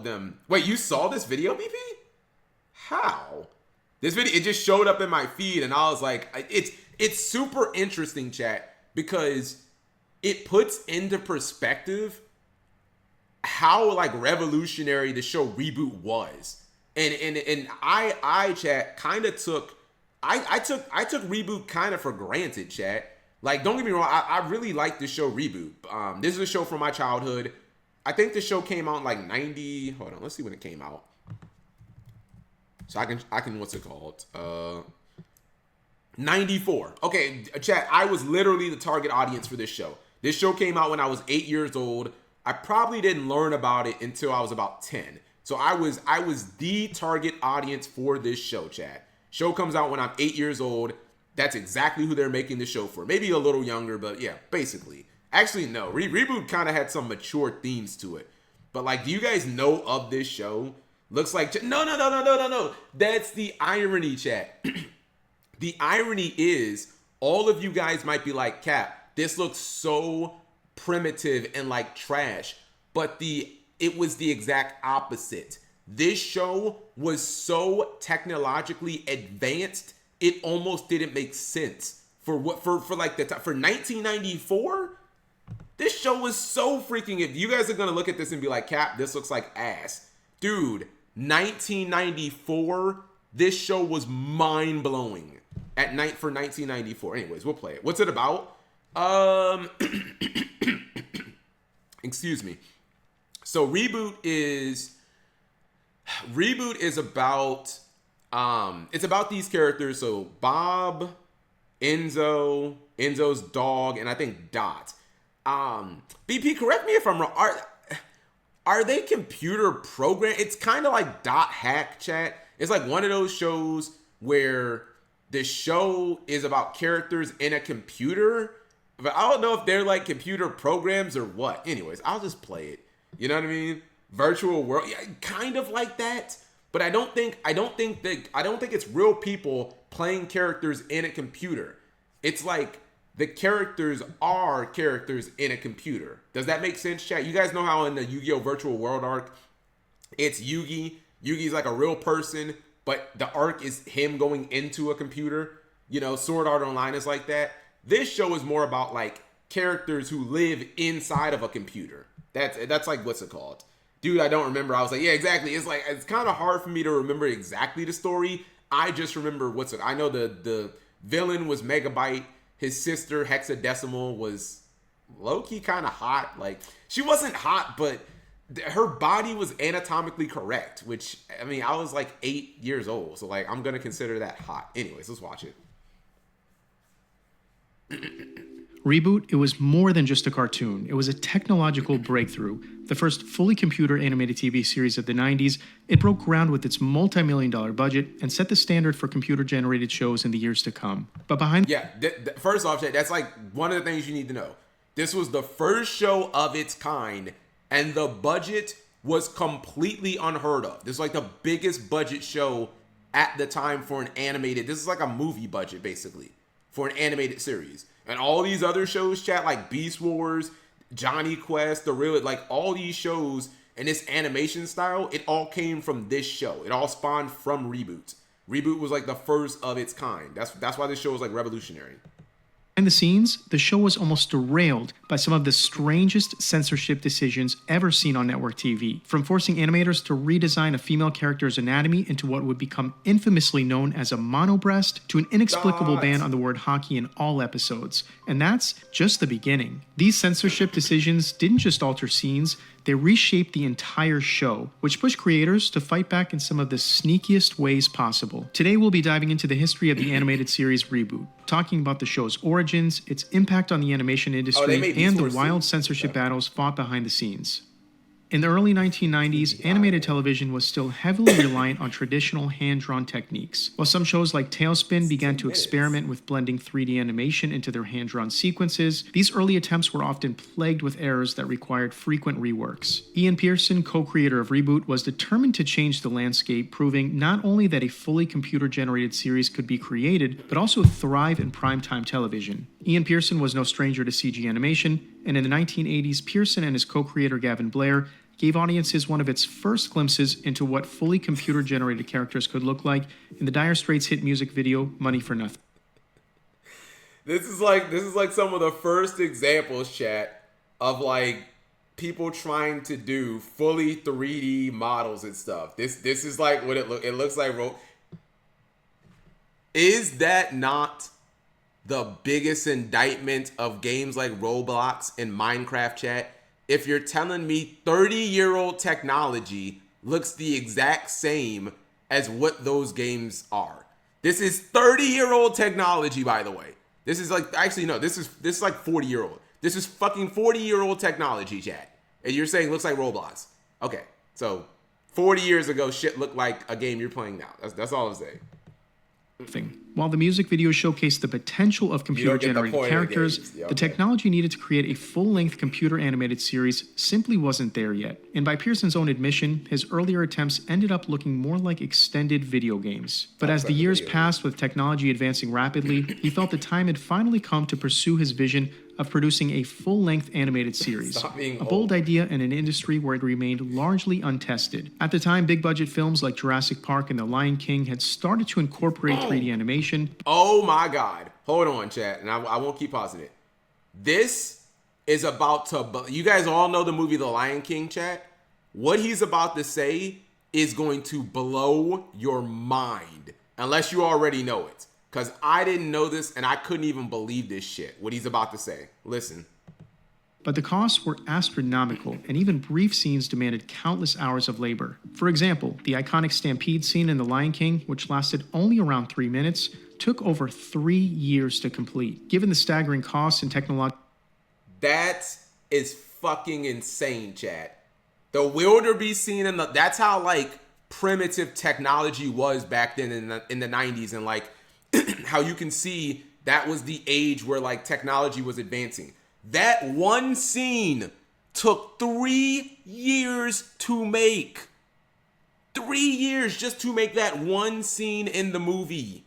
of them. Wait, you saw this video, BP? How? This video, it just showed up in my feed, and I was like, it's super interesting, chat, because it puts into perspective how like revolutionary the show Reboot was. And I chat kind of took I took Reboot kind of for granted, chat. Like, don't get me wrong, I really like this show Reboot. This is a show from my childhood. I think the show came out in like 90. Hold on, let's see when it came out. So I can what's it called? 94. Okay, chat, I was literally the target audience for this show. This show came out when I was 8 years old. I probably didn't learn about it until I was about 10. So I was the target audience for this show, chat. Show comes out when I'm 8 years old. That's exactly who they're making the show for. Maybe a little younger, but yeah, basically. Actually, no. Reboot kind of had some mature themes to it. But like, do you guys know of this show? Looks like... No. That's the irony, chat. The irony is, all of you guys might be like, Cap, this looks so primitive and like trash. But it was the exact opposite. This show was so technologically advanced, it almost didn't make sense. For 1994, this show was so freaking... If you guys are gonna look at this and be like, Cap, this looks like ass. Dude, 1994, this show was mind-blowing at night for 1994. Anyways, we'll play it. What's it about? Excuse me. So Reboot is about it's about these characters. So Bob, Enzo's dog, and I think Dot. BP, correct me if I'm wrong. Are they computer program? It's kind of like Dot Hack, chat. It's like one of those shows where the show is about characters in a computer, but I don't know if they're like computer programs or what. Anyways, I'll just play it. You know what I mean? Virtual world, yeah, kind of like that. But I don't think it's real people playing characters in a computer. It's like the characters are characters in a computer. Does that make sense, chat? You guys know how in the Yu-Gi-Oh! Virtual World arc, it's Yugi. Yugi's like a real person, but the arc is him going into a computer. You know, Sword Art Online is like that. This show is more about like characters who live inside of a computer. That's like, what's it called? Dude, I don't remember. I was like, yeah, exactly. It's like, it's kind of hard for me to remember exactly the story. I just remember I know the villain was Megabyte. His sister, Hexadecimal, was low-key kind of hot. Like, she wasn't hot, but her body was anatomically correct, which, I mean, I was like 8 years old. So, like, I'm going to consider that hot. Anyways, let's watch it. Reboot, it was more than just a cartoon. It was a technological breakthrough. The first fully computer animated TV series of the 90s, it broke ground with its multi-million-dollar budget and set the standard for computer-generated shows in the years to come. But behind... Yeah, first off, that's like one of the things you need to know. This was the first show of its kind, and the budget was completely unheard of. This is like the biggest budget show at the time for an animated... This is like a movie budget, basically, for an animated series. And all these other shows, chat, like Beast Wars, Johnny Quest, like all these shows and this animation style, it all came from this show. It all spawned from Reboot. Reboot was like the first of its kind. That's why this show was like revolutionary. Behind the scenes, the show was almost derailed by some of the strangest censorship decisions ever seen on network TV, from forcing animators to redesign a female character's anatomy into what would become infamously known as a monobreast, to an inexplicable ban on the word hockey in all episodes. And that's just the beginning. These censorship decisions didn't just alter scenes, they reshaped the entire show, which pushed creators to fight back in some of the sneakiest ways possible. Today we'll be diving into the history of the animated series Reboot, talking about the show's origins, its impact on the animation industry, and the wild censorship battles fought behind the scenes. In the early 1990s, animated television was still heavily reliant on traditional hand-drawn techniques. While some shows like Tailspin began to experiment with blending 3D animation into their hand-drawn sequences, these early attempts were often plagued with errors that required frequent reworks. Ian Pearson, co-creator of Reboot, was determined to change the landscape, proving not only that a fully computer-generated series could be created, but also thrive in primetime television. Ian Pearson was no stranger to CG animation, and in the 1980s, Pearson and his co-creator Gavin Blair gave audiences one of its first glimpses into what fully computer-generated characters could look like in the Dire Straits hit music video, Money for Nothing. This is like some of the first examples, chat, of like people trying to do fully 3D models and stuff. This is like what it looks like. Is that not the biggest indictment of games like Roblox and Minecraft, chat? If you're telling me 30-year-old technology looks the exact same as what those games are. This is 30-year-old technology, by the way. This is like, actually, no, this is like 40-year-old. This is fucking 40-year-old technology, chat. And you're saying looks like Roblox. Okay, so 40 years ago, shit looked like a game you're playing now. That's all I'm saying. While the music video showcased the potential of computer-generated characters, the technology needed to create a full-length computer-animated series simply wasn't there yet. And by Pearson's own admission, his earlier attempts ended up looking more like extended video games. But as the years passed with technology advancing rapidly, he felt the time had finally come to pursue his vision of producing a full-length animated series, a bold idea in an industry where it remained largely untested. At the time, big-budget films like Jurassic Park and The Lion King had started to incorporate 3D animation. Oh my God. Hold on, chat, and I won't keep pausing it. This is about to... You guys all know the movie The Lion King, chat? What he's about to say is going to blow your mind, unless you already know it. Because I didn't know this, and I couldn't even believe this shit, what he's about to say. Listen. But the costs were astronomical, and even brief scenes demanded countless hours of labor. For example, the iconic stampede scene in The Lion King, which lasted only around 3 minutes, took over 3 years to complete. Given the staggering costs and technology... That is fucking insane, chat. The wildebeest scene, that's how, like, primitive technology was back then in the 90s, and, like, how you can see that was the age where like technology was advancing. That one scene took 3 years to make. 3 years just to make that one scene in the movie.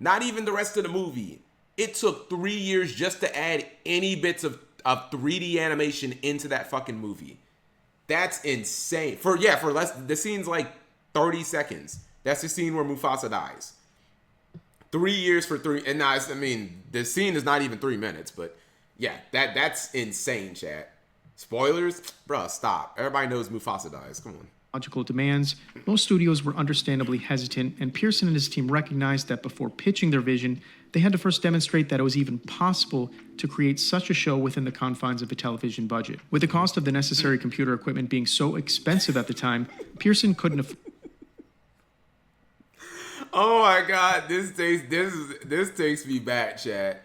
Not even the rest of the movie. It took 3 years just to add any bits of 3D animation into that fucking movie. That's insane. For less, the scene's like 30 seconds. That's the scene where Mufasa dies. 3 years for three, and now I mean the scene is not even 3 minutes, but yeah, that's insane, chat. Spoilers, bruh, stop. Everybody knows Mufasa dies. Come on. Logical demands. Most studios were understandably hesitant, and Pearson and his team recognized that before pitching their vision, they had to first demonstrate that it was even possible to create such a show within the confines of a television budget. With the cost of the necessary computer equipment being so expensive at the time, Pearson couldn't afford. Oh my God, this takes me back, chat.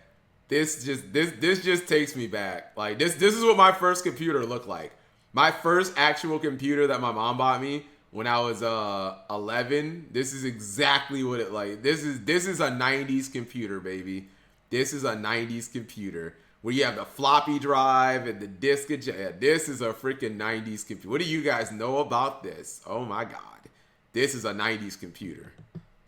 This just takes me back. Like this is what my first computer looked like. My first actual computer that my mom bought me when I was 11. This is exactly what it like. This is a 90s computer, baby. This is a 90s computer where you have the floppy drive and the disk. Yeah, this is a freaking 90s computer. What do you guys know about this? Oh my God, this is a 90s computer.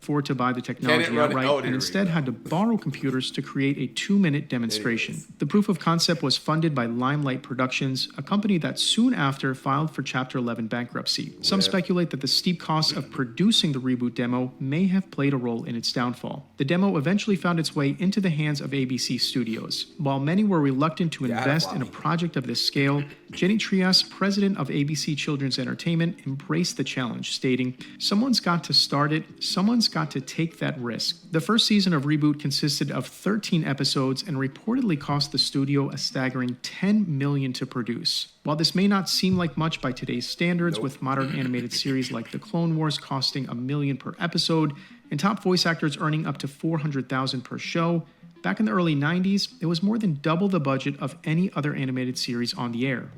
Afford to buy the technology outright and instead had to borrow computers to create a 2-minute demonstration. The proof of concept was funded by Limelight Productions, a company that soon after filed for Chapter 11 bankruptcy. Some speculate that the steep costs of producing the reboot demo may have played a role in its downfall. The demo eventually found its way into the hands of ABC Studios. While many were reluctant to invest in a project of this scale, Jenny Trias, president of ABC Children's Entertainment, embraced the challenge, stating, "Someone's got to start it, someone's got to take that risk." The first season of Reboot consisted of 13 episodes and reportedly cost the studio a staggering $10 million to produce. While this may not seem like much by today's standards, with modern animated series like The Clone Wars costing $1 million per episode and top voice actors earning up to $400,000 per show, back in the early 90s, it was more than double the budget of any other animated series on the air.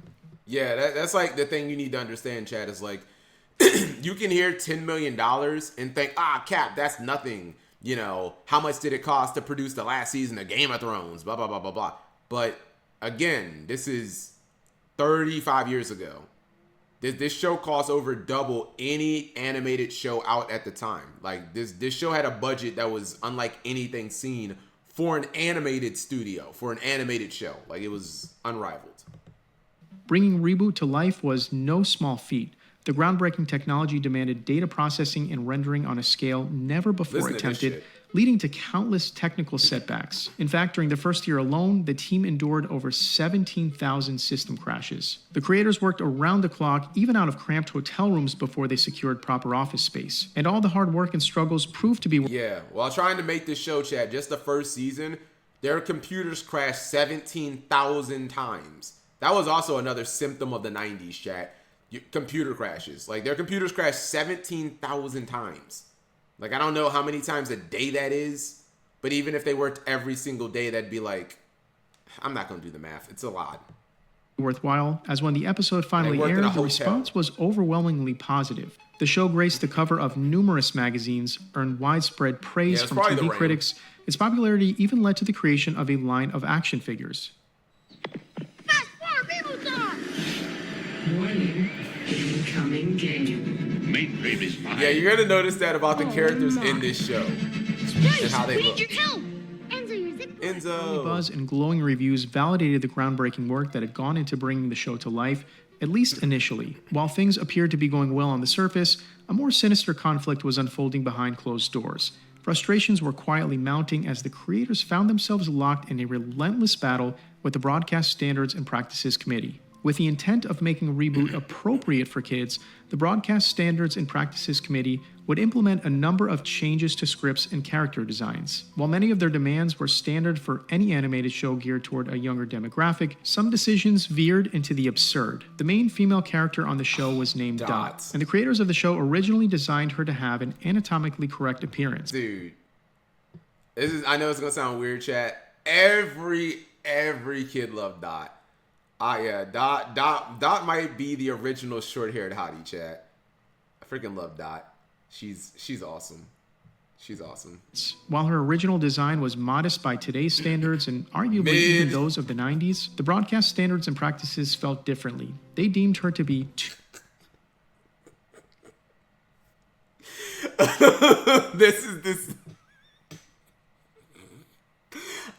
Yeah, that's like the thing you need to understand, Chad, is like, you can hear $10 million and think, Cap, that's nothing. You know, how much did it cost to produce the last season of Game of Thrones? Blah, blah, blah, blah, blah. But again, this is 35 years ago. This show cost over double any animated show out at the time. Like, this show had a budget that was unlike anything seen for an animated studio, for an animated show. Like, it was unrivaled. Bringing Reboot to life was no small feat. The groundbreaking technology demanded data processing and rendering on a scale never before attempted, leading to countless technical setbacks. In fact, during the first year alone, the team endured over 17,000 system crashes. The creators worked around the clock, even out of cramped hotel rooms before they secured proper office space. And all the hard work and struggles proved to be... Yeah, while trying to make this show, Chad, just the first season, their computers crashed 17,000 times. That was also another symptom of the 90s, chat. Computer crashes. Like, their computers crashed 17,000 times. Like, I don't know how many times a day that is, but even if they worked every single day, that'd be like, I'm not going to do the math. It's a lot. Worthwhile, as when the episode finally aired, the response was overwhelmingly positive. The show graced the cover of numerous magazines, earned widespread praise from TV critics. Its popularity even led to the creation of a line of action figures. Fast forward, people die! Warning, incoming game. Mainframe is mine. Yeah, you're gonna notice that about the characters in this show. And how they look. Your help. Enzo, your zip. Enzo. Buzz and glowing reviews validated the groundbreaking work that had gone into bringing the show to life, at least initially. While things appeared to be going well on the surface, a more sinister conflict was unfolding behind closed doors. Frustrations were quietly mounting as the creators found themselves locked in a relentless battle with the Broadcast Standards and Practices Committee. With the intent of making Reboot appropriate for kids, the Broadcast Standards and Practices Committee would implement a number of changes to scripts and character designs. While many of their demands were standard for any animated show geared toward a younger demographic, some decisions veered into the absurd. The main female character on the show was named Dot, and the creators of the show originally designed her to have an anatomically correct appearance. Dude, I know it's gonna sound weird, chat. Every kid loved Dot. Yeah, Dot might be the original short-haired hottie, chat. I freaking love Dot. She's awesome. She's awesome. While her original design was modest by today's standards and arguably even those of the 90s, the Broadcast Standards and Practices felt differently. They deemed her to be this.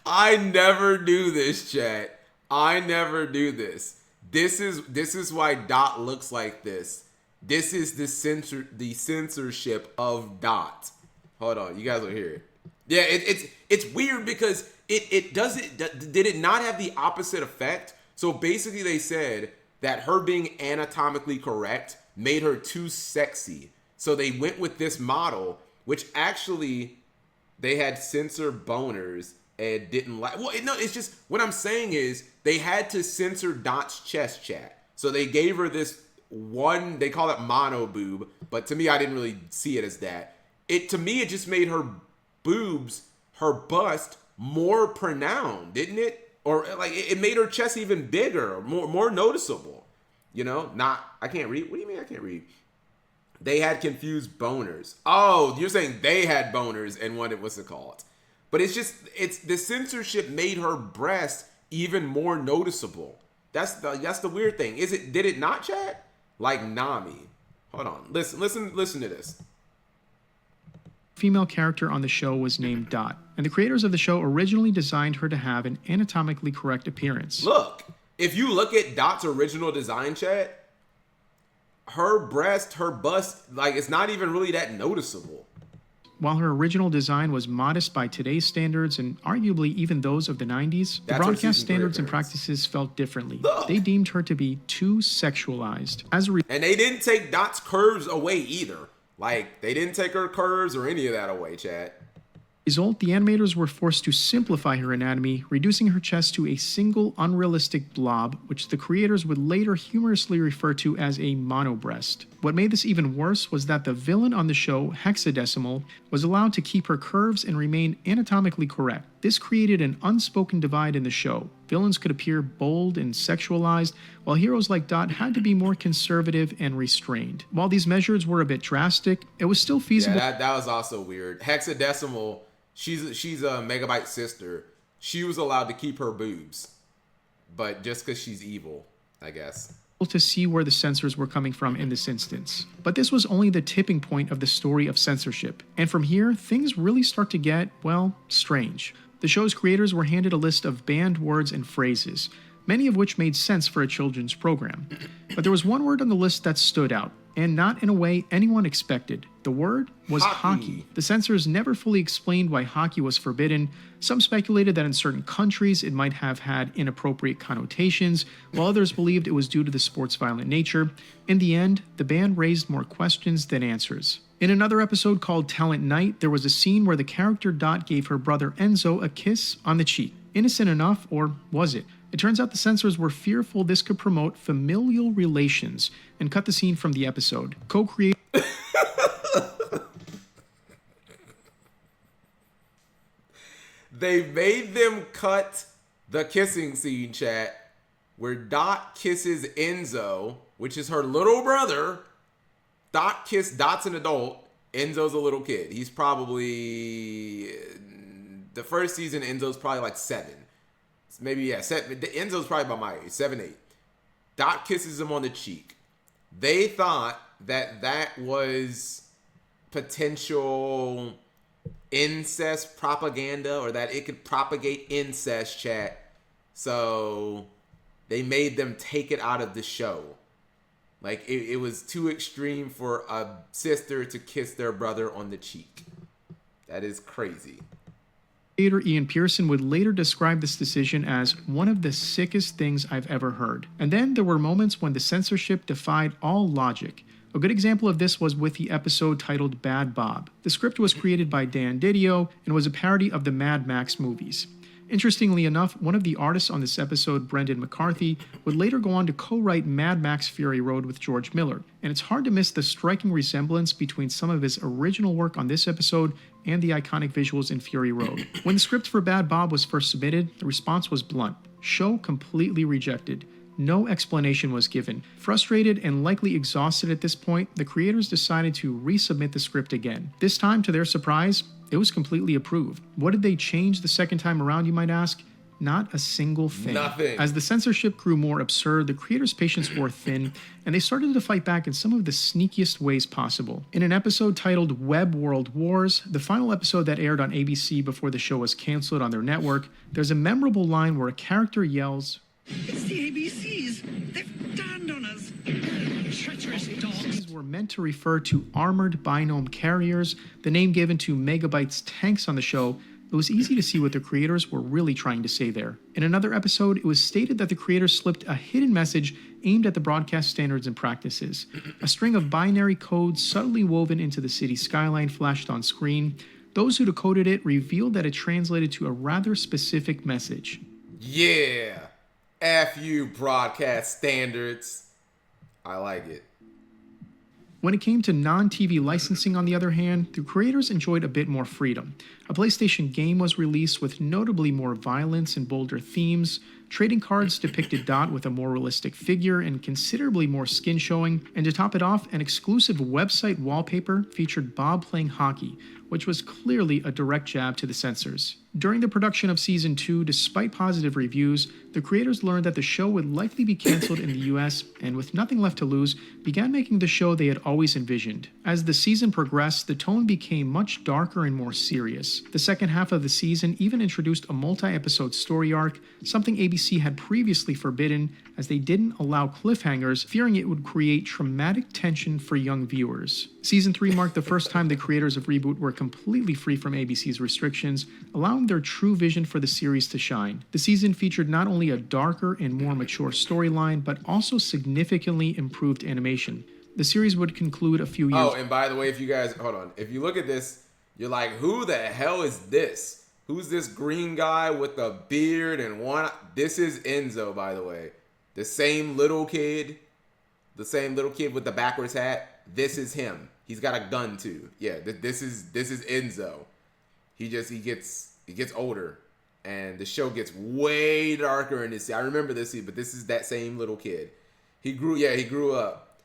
I never do this, chat. I never do this. This is why Dot looks like this. This is the censorship of Dot. Hold on, you guys will hear it. Yeah, it's weird because it doesn't. Did it not have the opposite effect? So basically, they said that her being anatomically correct made her too sexy. So they went with this model, which actually they had censor boners and didn't like. Well, no, it's just what I'm saying is they had to censor Dot's chest, chat. So they gave her this one. They call it mono boob, but to me, I didn't really see it as that. To me, it just made her boobs, her bust more pronounced, didn't it? Or like it made her chest even bigger, more noticeable. You know, I can't read. What do you mean I can't read? They had confused boners. Oh, you're saying they had boners and what's it called? But it's the censorship made her breast even more noticeable. That's the weird thing. Did it not, Chad? Like Nami. Hold on. Listen to this. Female character on the show was named Dot, and the creators of the show originally designed her to have an anatomically correct appearance. Look, if you look at Dot's original design, Chad, her breast, her bust, like it's not even really that noticeable. While her original design was modest by today's standards and arguably even those of the 90s, the Broadcast Standards and Practices felt differently. Look. They deemed her to be too sexualized. And they didn't take Dot's curves away either. Like, they didn't take her curves or any of that away, Chad. Result, the animators were forced to simplify her anatomy, reducing her chest to a single unrealistic blob, which the creators would later humorously refer to as a monobreast. What made this even worse was that the villain on the show, Hexadecimal, was allowed to keep her curves and remain anatomically correct. This created an unspoken divide in the show. Villains could appear bold and sexualized, while heroes like Dot had to be more conservative and restrained. While these measures were a bit drastic, it was still feasible. Yeah, that was also weird. Hexadecimal, she's a Megabyte sister. She was allowed to keep her boobs, but just because she's evil, I guess. To see where the censors were coming from in this instance. But this was only the tipping point of the story of censorship. And from here, things really start to get, well, strange. The show's creators were handed a list of banned words and phrases. many of which made sense for a children's program. But there was one word on the list that stood out, and not in a way anyone expected. The word was hockey. The censors never fully explained why hockey was forbidden. Some speculated that in certain countries it might have had inappropriate connotations, while others believed it was due to the sport's violent nature. In the end, the ban raised more questions than answers. In another episode called Talent Night, there was a scene where the character Dot gave her brother Enzo a kiss on the cheek. Innocent enough, or was it? It turns out the censors were fearful this could promote familial relations and cut the scene from the episode. Co-creator They made them cut the kissing scene, chat, where Dot kisses Enzo, which is her little brother. Dot's an adult. Enzo's a little kid. He's probably, the first season, Enzo's probably like 7. Maybe, yeah, 7. Enzo's probably about my age, 7, 8. Dot kisses him on the cheek. They thought that was potential incest propaganda, or that it could propagate incest, chat. So they made them take it out of the show. Like, it was too extreme for a sister to kiss their brother on the cheek. That is crazy. Ian Pearson would later describe this decision as one of the sickest things I've ever heard. And then there were moments when the censorship defied all logic. A good example of this was with the episode titled Bad Bob. The script was created by Dan Didio and was a parody of the Mad Max movies. Interestingly enough, one of the artists on this episode, Brendan McCarthy, would later go on to co-write Mad Max Fury Road with George Miller, and it's hard to miss the striking resemblance between some of his original work on this episode and the iconic visuals in Fury Road. When the script for Bad Bob was first submitted, the response was blunt. Show completely rejected. No explanation was given. Frustrated and likely exhausted at this point, the creators decided to resubmit the script again. This time, to their surprise, it was completely approved. What did they change the second time around, you might ask? Not a single thing. Nothing. As the censorship grew more absurd, the creators' patience wore thin, and they started to fight back in some of the sneakiest ways possible. In an episode titled Web World Wars, the final episode that aired on ABC before the show was canceled on their network, there's a memorable line where a character yells, "It's the ABCs! They've turned on us! Treacherous dogs!" These were meant to refer to armored binome carriers, the name given to Megabyte's tanks on the show. It was easy to see what the creators were really trying to say there. In another episode, it was stated that the creators slipped a hidden message aimed at the broadcast standards and practices. A string of binary codes subtly woven into the city skyline flashed on screen. Those who decoded it revealed that it translated to a rather specific message. Yeah. F you, broadcast standards. I like it. When it came to non-TV licensing, on the other hand, the creators enjoyed a bit more freedom. A PlayStation game was released with notably more violence and bolder themes. Trading cards depicted Dot with a more realistic figure and considerably more skin showing. And to top it off, an exclusive website wallpaper featured Bob playing hockey, which was clearly a direct jab to the censors. During the production of Season 2, despite positive reviews, the creators learned that the show would likely be canceled in the US, and with nothing left to lose, began making the show they had always envisioned. As the season progressed, the tone became much darker and more serious. The second half of the season even introduced a multi-episode story arc, something ABC had previously forbidden, as they didn't allow cliffhangers, fearing it would create traumatic tension for young viewers. Season 3 marked the first time the creators of Reboot were completely free from ABC's restrictions, allowing their true vision for the series to shine. The season featured not only a darker and more mature storyline, but also significantly improved animation. The series would conclude a few years. Oh, and by the way, if you guys, hold on. If you look at this, you're like, who the hell is this? Who's this green guy with a beard and one? This is Enzo, by the way. The same little kid with the backwards hat. This is him. He's got a gun too. Yeah, this is Enzo. He gets older, and the show gets way darker in this. I remember this scene, but this is that same little kid. He grew up.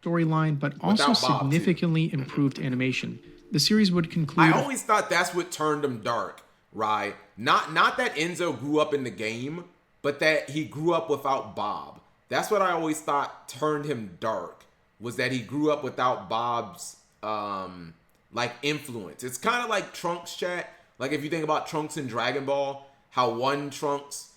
Storyline, but also significantly improved animation. The series would conclude. I always thought that's what turned him dark, right? Not that Enzo grew up in the game, but that he grew up without Bob. That's what I always thought turned him dark, was that he grew up without Bob's influence. It's kind of like Trunks, chat. Like if you think about Trunks in Dragon Ball, how one Trunks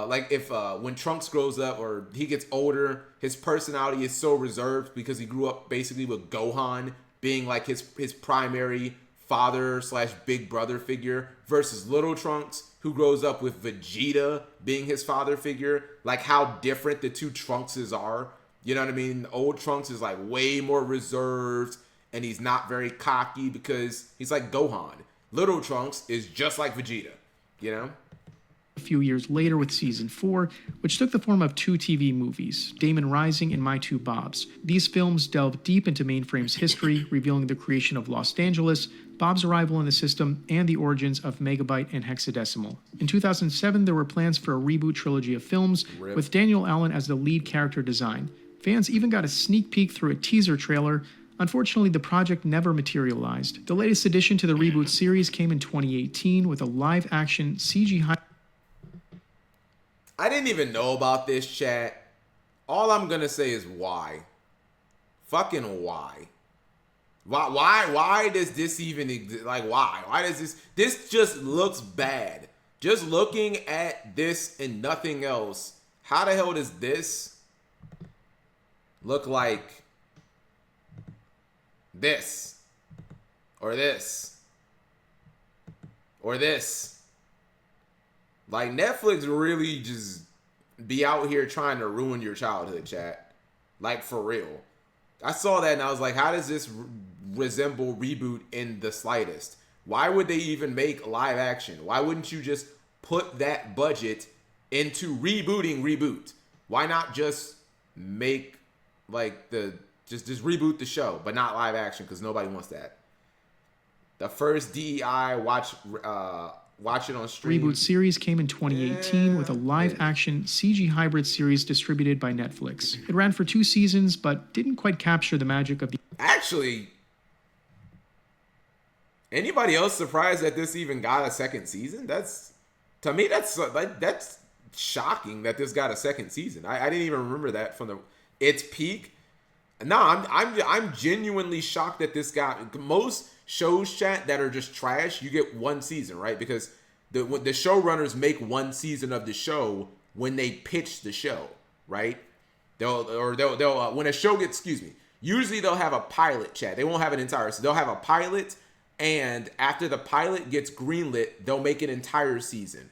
like if when Trunks grows up or he gets older, his personality is so reserved because he grew up basically with Gohan being like his primary father / big brother figure versus little Trunks who grows up with Vegeta being his father figure. Like how different the two Trunkses are. You know what I mean? Old Trunks is like way more reserved and he's not very cocky because he's like Gohan. Little Trunks is just like Vegeta, you know? A few years later with season 4, which took the form of 2 TV movies, Damon Rising and My Two Bobs. These films delve deep into Mainframe's history, revealing the creation of Los Angeles, Bob's arrival in the system, and the origins of Megabyte and Hexadecimal. In 2007, there were plans for a reboot trilogy of films, with Daniel Allen as the lead character design. Fans even got a sneak peek through a teaser trailer. Unfortunately, the project never materialized. The latest addition to the reboot series came in 2018 with a live-action CGI. I didn't even know about this, chat. All I'm gonna say is why. Fucking why. Why does this even exist? Like, why? Why does this just looks bad. Just looking at this and nothing else. How the hell does this look like this? Or this? Or this? Like, Netflix really just be out here trying to ruin your childhood, chat. Like, for real. I saw that and I was like, how does this resemble Reboot in the slightest? Why would they even make live action? Why wouldn't you just put that budget into rebooting Reboot? Why not just make, like, just reboot the show, but not live action, because nobody wants that. The first DEI watch it on stream. Reboot series came in 2018 with a live-action CG hybrid series distributed by Netflix. It ran for 2 seasons, but didn't quite capture the magic of the... Actually, anybody else surprised that this even got a second season? To me, that's shocking that this got a second season. I didn't even remember that from its peak. No, I'm genuinely shocked that this got... Most shows, chat, that are just trash, you get 1 season, right? Because the showrunners make 1 season of the show when they pitch the show, right? They'll when a show gets, usually they'll have a pilot, chat. They won't have an entire, so they'll have a pilot, and after the pilot gets greenlit, they'll make an entire season.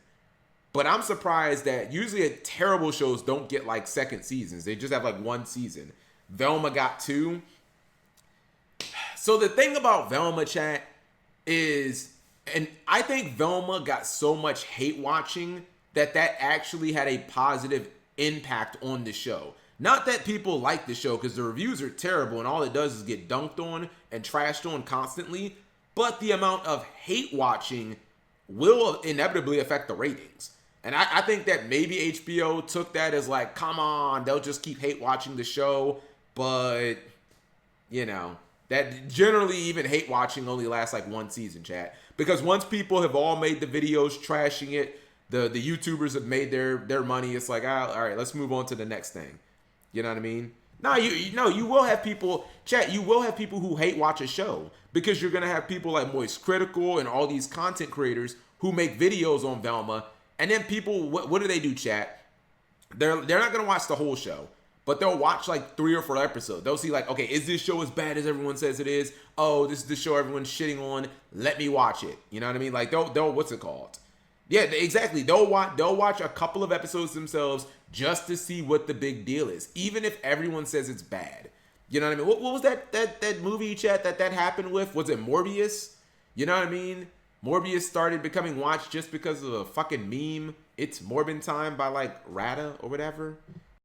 But I'm surprised that usually terrible shows don't get like second seasons. They just have like 1 season. Velma got 2. So the thing about Velma, chat, is, and I think Velma got so much hate watching that actually had a positive impact on the show. Not that people like the show, because the reviews are terrible and all it does is get dunked on and trashed on constantly, but the amount of hate watching will inevitably affect the ratings. And I think that maybe HBO took that as like, come on, they'll just keep hate watching the show, but, you know... That generally even hate watching only lasts like 1 season, chat. Because once people have all made the videos trashing it, the YouTubers have made their money. It's like, all right, let's move on to the next thing. You know what I mean? No, you will have people, chat, you will have people who hate watch a show. Because you're going to have people like Moist Critical and all these content creators who make videos on Velma. And then people, what do they do, chat? They're not going to watch the whole show. But they'll watch like 3 or 4 episodes. They'll see like, okay, is this show as bad as everyone says it is? Oh, this is the show everyone's shitting on. Let me watch it. You know what I mean? Like they'll what's it called? Yeah, exactly. They'll watch a couple of episodes themselves just to see what the big deal is, even if everyone says it's bad. You know what I mean? What was that movie, chat, that happened with? Was it Morbius? You know what I mean? Morbius started becoming watched just because of a fucking meme. It's Morbin Time by like Rada or whatever.